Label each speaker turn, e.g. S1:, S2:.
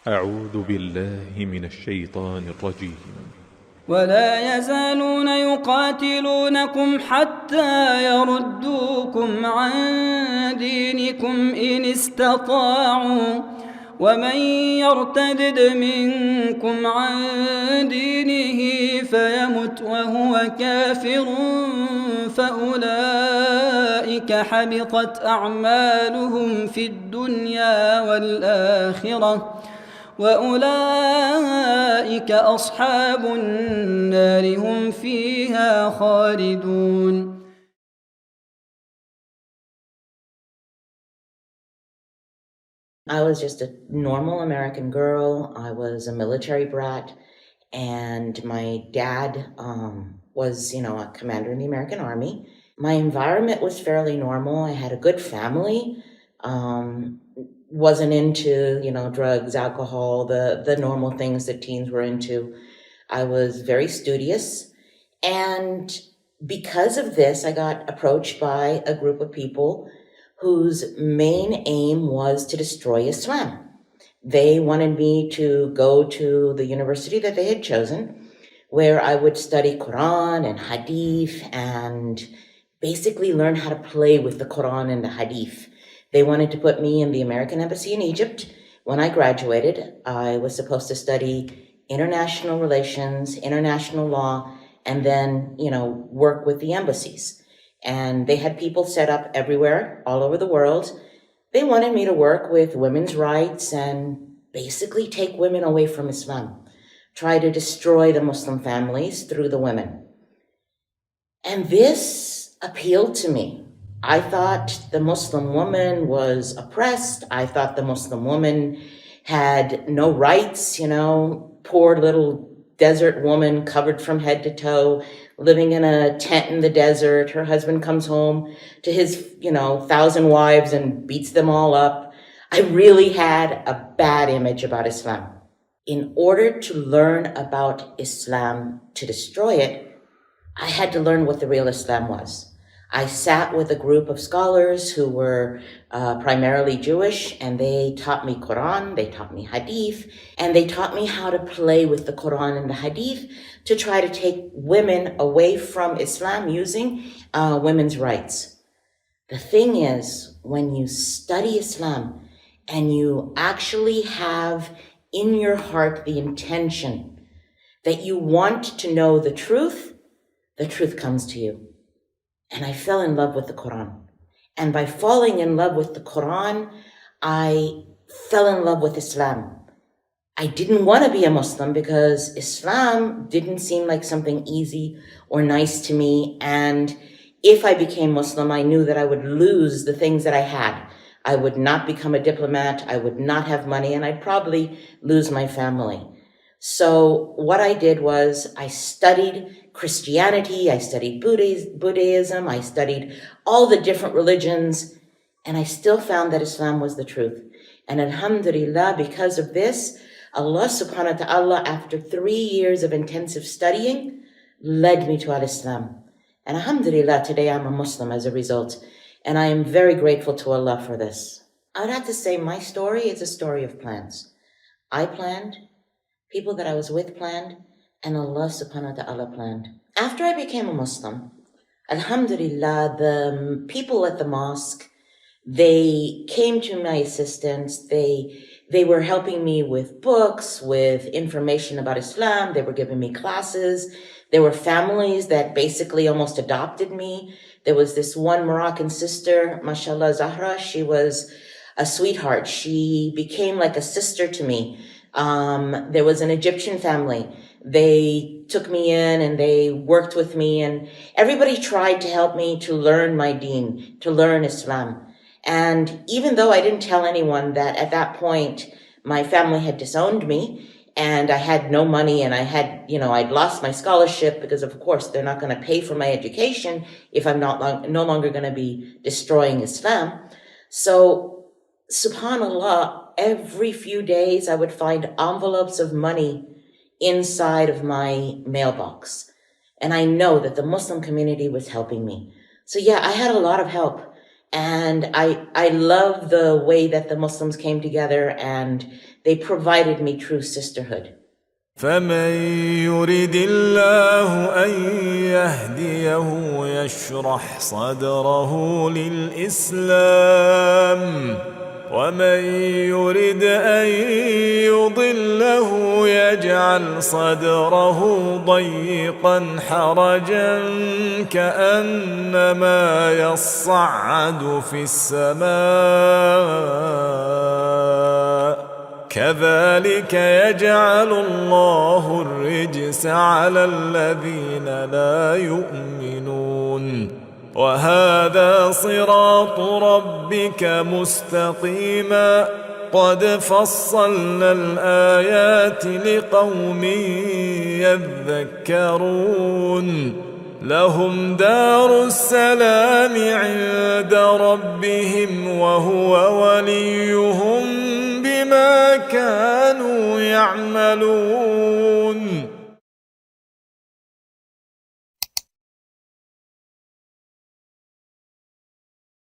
S1: أعوذ بالله من الشيطان الرجيم.
S2: ولا يزالون يقاتلونكم حتى يردوكم عن دينكم إن استطاعوا ومن يرتدد منكم عن دينه فيمت وهو كافر فأولئك حبطت أعمالهم في الدنيا والآخرة وأولئك أصحاب النار هم فيها خالدون.
S3: I was just a normal American girl. I was a military brat, and my dad was, a commander in the American Army. My environment was fairly normal. I had a good family. Wasn't into, drugs, alcohol, the normal things that teens were into. I was very studious. And because of this, I got approached by a group of people whose main aim was to destroy Islam. They wanted me to go to the university that they had chosen, where I would study Quran and Hadith and basically learn how to play with the Quran and the Hadith. They wanted to put me in the American Embassy in Egypt. When I graduated, I was supposed to study international relations, international law, and then, work with the embassies. And they had people set up everywhere, all over the world. They wanted me to work with women's rights and basically take women away from Islam, try to destroy the Muslim families through the women. And this appealed to me. I thought the Muslim woman was oppressed. I thought the Muslim woman had no rights, poor little desert woman covered from head to toe, living in a tent in the desert. Her husband comes home to his, 1,000 wives and beats them all up. I really had a bad image about Islam. In order to learn about Islam, to destroy it, I had to learn what the real Islam was. I sat with a group of scholars who were primarily Jewish, and they taught me Quran, they taught me Hadith, and they taught me how to play with the Quran and the Hadith to try to take women away from Islam using women's rights. The thing is, when you study Islam and you actually have in your heart the intention that you want to know the truth comes to you. And I fell in love with the Quran. And by falling in love with the Quran, I fell in love with Islam. I didn't want to be a Muslim because Islam didn't seem like something easy or nice to me. And if I became Muslim, I knew that I would lose the things that I had. I would not become a diplomat, I would not have money, and I'd probably lose my family. So what I did was I studied Christianity, I studied Buddhism, I studied all the different religions, and I still found that Islam was the truth. And alhamdulillah, because of this, Allah subhanahu wa ta'ala, after 3 years of intensive studying, led me to al-Islam. And alhamdulillah, today I'm a Muslim as a result. And I am very grateful to Allah for this. I'd have to say my story is a story of plans. I planned, people that I was with planned, and Allah subhanahu wa ta'ala planned. After I became a Muslim, alhamdulillah, the people at the mosque, they came to my assistance. They were helping me with books, with information about Islam. They were giving me classes. There were families that basically almost adopted me. There was this one Moroccan sister, mashallah Zahra. She was a sweetheart. She became like a sister to me. There was an Egyptian family. They took me in and they worked with me, and everybody tried to help me to learn my deen, to learn Islam. And even though I didn't tell anyone that at that point my family had disowned me and I had no money and I had, I'd lost my scholarship because of course they're not going to pay for my education if I'm no longer going to be destroying Islam. So subhanallah, every few days I would find envelopes of money inside of my mailbox. And I know that the Muslim community was helping me. So yeah, I had a lot of help. And I love the way that the Muslims came together and they provided me true sisterhood.
S4: فمن يرد الله أن يهديه يشرح صدره للإسلام ومن يرد أن يضله يجعل صدره ضيقا حرجا كأنما يصعد في السماء كذلك يجعل الله الرجس على الذين لا يؤمنون وهذا صراط ربك مستقيما قد فصلنا الآيات لقوم يذكرون لهم دار السلام عند ربهم وهو وليهم بما كانوا يعملون